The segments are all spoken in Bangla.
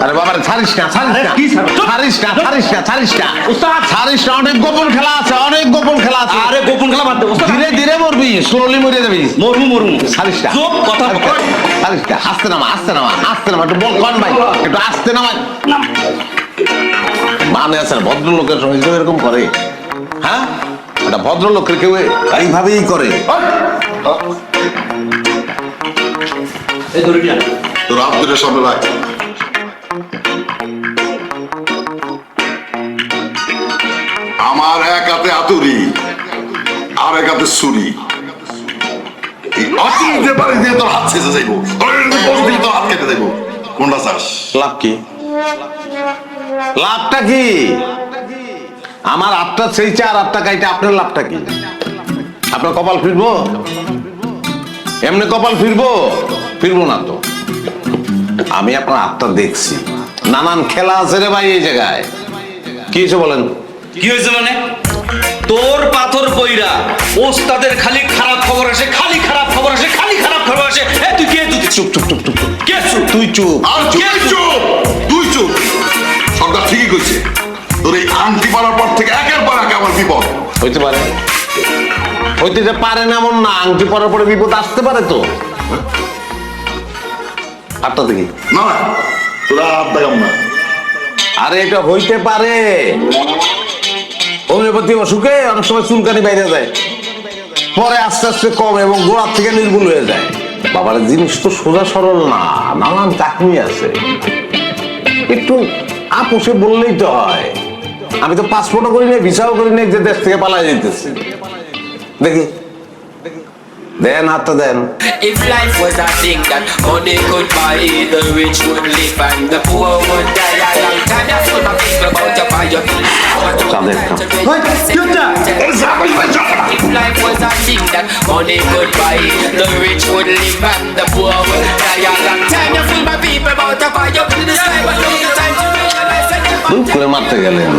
আরে বাবা ছাড়িস না অনেক গোপন খেলা আছে আরে গোপন খেলা বাদ দে ওস্তাদ। ধীরে ধীরে মরবি, স্লোলি মরে যাবি। মরমু ছাড়িস না চুপ, কথা বল। ছাড়িস না, আস্তে নামা একটু বল কন ভাই, একটু আস্তে নামা। মানে আছে না ভদ্রলোকের সঙ্গে কেউ এরকম করে? হ্যাঁ, একটা ভদ্রলোকের কেউ এইভাবেই করে? এই ধরে নিয়ে তোর হাত ধরে সামনে রাখ। আমার এক হাতে আতুরি আর এক হাতে ছুরি। অচিনতে পারি দিয়ে তোর হাত ছেঁচে যাইবো, তোর হাত কেটে দেবো। কোনটা চাস? লাভ কি? লাভটা কি? আমার আটটা সেইটা আর আটটা কাইটা, আপনার লাভটা কি? আপনার কপাল ফিরবো? এমনি কপাল ফিরবো না তো। আমি আপনার আটটা দেখছি, নানান খেলা আছে রে ভাই এই জায়গায়। কি হয়েছে বলেন? কি হয়েছে মানে? তোর পাথর বইরা ওস্তাদের খালি খারাপ খবর আসে, খালি খারাপ খবর আসে। এ তুই কে? তুই চুপ কে? তুই চুপ। আর তুই চুপ। সরকার ঠিকই কইছে, তোর এই আংটি পাড়ার পর থেকে একের পর এক আমার বিপদ হইতে পারে না এমন না, আংটি পরার পরে বিপদ আসতে পারে তো। আটটা দেখি না, তোরা হাত দেখাম না। আরে এটা হইতে পারে, হোমিওপ্যাথি অসুখে অনেক সময় চুলকানি বাইরে যায়, পরে আস্তে আস্তে কমে এবং গোড়ার থেকে নির্মূল হয়ে যায়। বাবার জিনিস তো সোজা সরল না, নানান চাকনি আছে। একটু আপোষে বললেই তো হয়। আমি তো পাসপোর্টও করি নাই, ভিসাও করি নাই যে দেশ থেকে পালাই যেতেছি। দেখি দেন, হাতটা দেন। If life was a thing that money could buy, the rich would live and the poor would die. A long time you full of people about to buy your If life was a thing that money could buy, the rich would live and the poor would die. A long time you full of people about to buy your the sky, but no time to realize that দুধ করে মারতে গেলেন,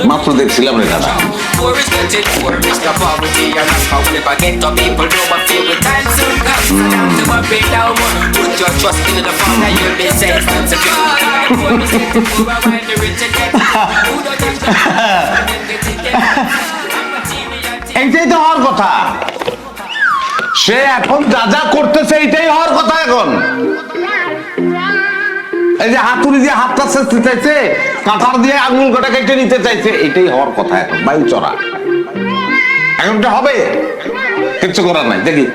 মাত্র দেখছিলাম রে দাদা। poor is getting poor, it's the poverty and that's how we never get to people know but feel with time soon comes. Time to a bit down more, put your trust in the Father, you'll be safe. It's a good poor is getting poorer while the rich are getting who don't take the এইটাই তো হওয়ার কথা। সে এখন যা যা করতেছে এইটাই হওয়ার কথা। এখন এই যে হাতুড়ি দিয়ে হাতটা ছেঁচতে চাইছে, কাঁটার দিয়ে আঙুল কাটা কেটে নিতে চাইছে, এটাই হওয়ার কথা। এখন বায়ু চড়া এখনটা হবে, কিচ্ছু করার নাই। দেখি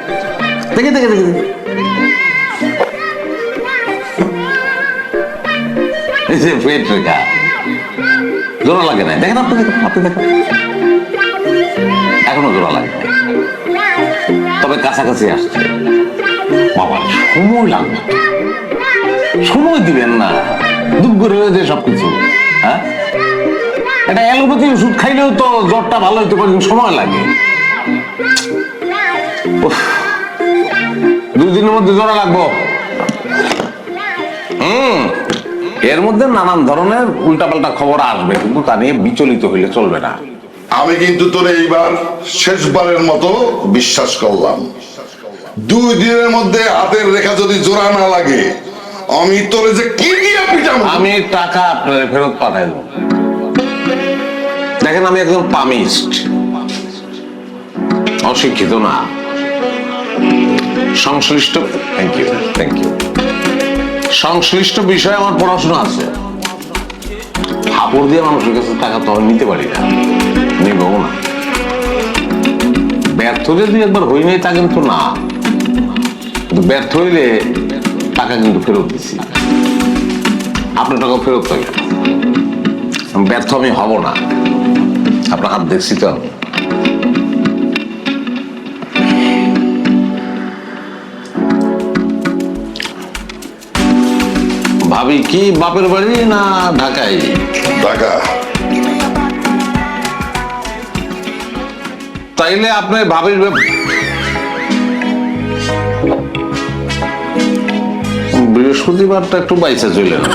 দেখি দেখি দেখি এই যে পেট রেখা জোড়া লাগে না, দেখেন আপনি, দেখেন এখনো জোড়া লাগে, তবে কাছাকাছি আসছে। বাবা সময় লাগবে, সময় দিবেন না, দুপ করে হয়ে যায় সবকিছু। হ্যাঁ, এটা অ্যালোপ্যাথি ওষুধ খাইলেও তো জ্বরটা ভালো হইতে কয়েকদিন সময় লাগে। 2 দিনের মধ্যে জোড়া লাগবো। এর মধ্যে নানান ধরনের উল্টাপাল্টা খবর আসবে, কিন্তু তা নিয়ে বিচলিত হইলে চলবে না। আমি কিন্তু তোর এইবার শেষবারের মতো বিশ্বাস করলাম। 2 দিনের মধ্যে হাতের রেখা যদি জোড়া না লাগে, আমি তোরে যে কি দিয়ে পিটাবো। আমি টাকা আপনার ফেরত পাঠাই দেবো। দেখেন আমি একজন পামিস্ট, অশিক্ষিত না, সংশ্লিষ্ট থ্যাংক ইউ সংশ্লিষ্ট বিষয়ে আমার পড়াশোনা আছে। হাপড় দিয়ে মানুষের কাছে টাকা তো নিতে পারি না, নেবও না। ব্যর্থ যদি একবার হই নাই তা কিন্তু না, কিন্তু ব্যর্থ হইলে টাকা কিন্তু ফেরত দিচ্ছি, আপনার টাকা ফেরত পাই। ব্যর্থ আমি হব না, আপনার হাত দেখছি তো। ভাবি কি বাপের বাড়ি না ঢাকায়? ঢাকা। তাইলে আপনি ভাবির বৃহস্পতিবারটা একটু বাইসে চলে না।